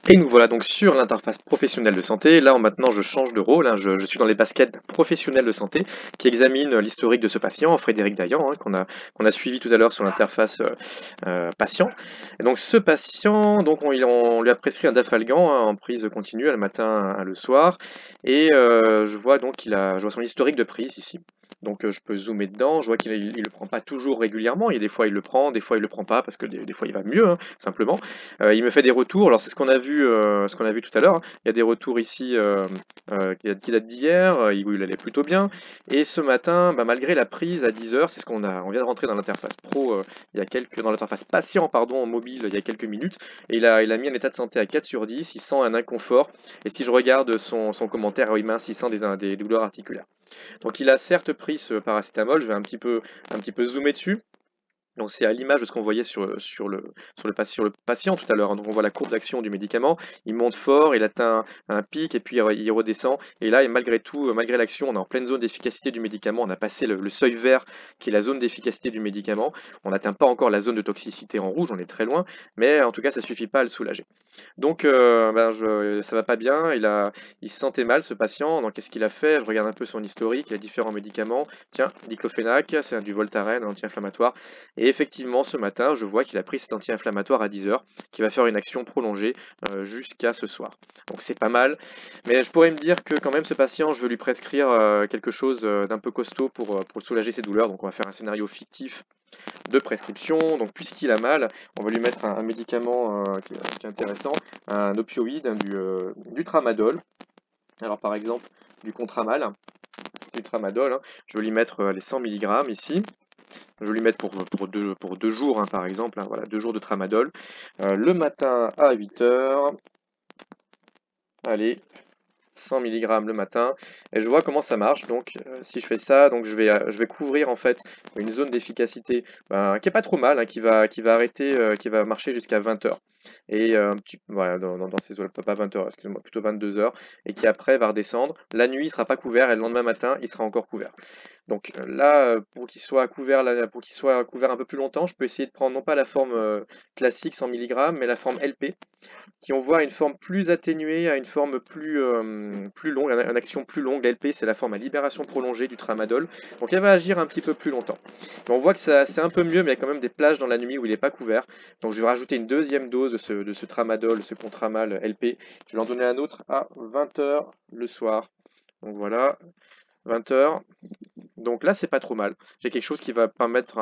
Et nous voilà donc sur l'interface professionnelle de santé. Là, maintenant, je change de rôle, hein. Je suis dans les baskets d'un professionnel de santé qui examine l'historique de ce patient, Frédéric Dayan, hein, qu'on a suivi tout à l'heure sur l'interface patient. Et donc, ce patient, donc on lui a prescrit un dafalgan, hein, en prise continue, le matin, le soir. Et je vois donc je vois son historique de prise ici. Donc je peux zoomer dedans, je vois qu'il ne le prend pas toujours régulièrement, il y a des fois il le prend, des fois il le prend pas parce que des fois il va mieux, hein, simplement. Il me fait des retours, alors c'est ce qu'on a vu tout à l'heure, hein. Il y a des retours ici qui datent d'hier, où il allait plutôt bien. Et ce matin, bah, malgré la prise à 10 heures, c'est ce on vient de rentrer dans l'interface pro, dans l'interface patient, pardon, mobile, il y a quelques minutes, et il a mis un état de santé à 4 sur 10, il sent un inconfort, et si je regarde son commentaire, oui mince, il sent des douleurs articulaires. Donc il a certes pris ce paracétamol, je vais un petit peu zoomer dessus. Donc c'est à l'image de ce qu'on voyait sur le patient tout à l'heure, hein. Donc on voit la courbe d'action du médicament, il monte fort, il atteint un pic et puis il redescend. Et là, et malgré tout, malgré l'action, on est en pleine zone d'efficacité du médicament, on a passé le seuil vert qui est la zone d'efficacité du médicament. On n'atteint pas encore la zone de toxicité en rouge, on est très loin, mais en tout cas ça suffit pas à le soulager. Donc ça va pas bien, il se sentait mal ce patient, donc qu'est-ce qu'il a fait? Je regarde un peu son historique, il a différents médicaments. Tiens, diclofenac, c'est du Voltaren, un anti-inflammatoire. Et effectivement, ce matin, je vois qu'il a pris cet anti-inflammatoire à 10 heures, qui va faire une action prolongée jusqu'à ce soir. Donc c'est pas mal, mais je pourrais me dire que quand même ce patient, je veux lui prescrire quelque chose d'un peu costaud pour soulager ses douleurs. Donc on va faire un scénario fictif de prescription. Donc puisqu'il a mal, on va lui mettre un médicament qui est intéressant, un opioïde, hein, du tramadol. Alors par exemple du contramal, du tramadol, hein. Je vais lui mettre les 100 mg ici. Je vais lui mettre pour 2 jours, hein, par exemple, hein, voilà, 2 jours de tramadol. Le matin à 8 heures. Allez, 100 mg le matin, et je vois comment ça marche. Donc si je fais ça, donc je vais couvrir en fait une zone d'efficacité qui est pas trop mal, hein, qui va arrêter, qui va marcher jusqu'à 20 heures. Et voilà, dans ces zones, pas 20 heures, excusez-moi, plutôt 22 heures, et qui après va redescendre. La nuit, il sera pas couvert, et le lendemain matin, il sera encore couvert. Donc là, pour qu'il soit couvert un peu plus longtemps, je peux essayer de prendre non pas la forme classique 100 mg, mais la forme LP, qui on voit une forme plus atténuée, à une forme plus longue, une action plus longue. L'LP, c'est la forme à libération prolongée du tramadol. Donc elle va agir un petit peu plus longtemps. Mais on voit que c'est un peu mieux, mais il y a quand même des plages dans la nuit où il n'est pas couvert. Donc je vais rajouter une deuxième dose de ce tramadol, ce contramal LP. Je vais en donner un autre à 20 heures le soir. Donc voilà, 20 heures. Donc là, c'est pas trop mal. J'ai quelque chose qui va permettre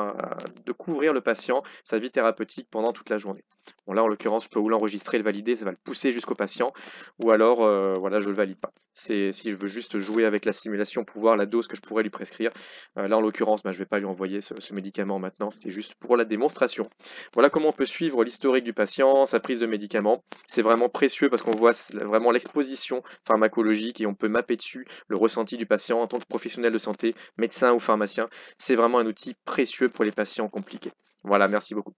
de couvrir le patient, sa vie thérapeutique pendant toute la journée. Bon, là, en l'occurrence, je peux ou l'enregistrer, le valider, ça va le pousser jusqu'au patient, ou alors, voilà, je le valide pas. C'est si je veux juste jouer avec la simulation pour voir la dose que je pourrais lui prescrire. Là, en l'occurrence, je vais pas lui envoyer ce médicament maintenant, c'était juste pour la démonstration. Voilà comment on peut suivre l'historique du patient, sa prise de médicaments. C'est vraiment précieux parce qu'on voit vraiment l'exposition pharmacologique et on peut mapper dessus le ressenti du patient en tant que professionnel de santé, médecin ou pharmacien. C'est vraiment un outil précieux pour les patients compliqués. Voilà, merci beaucoup.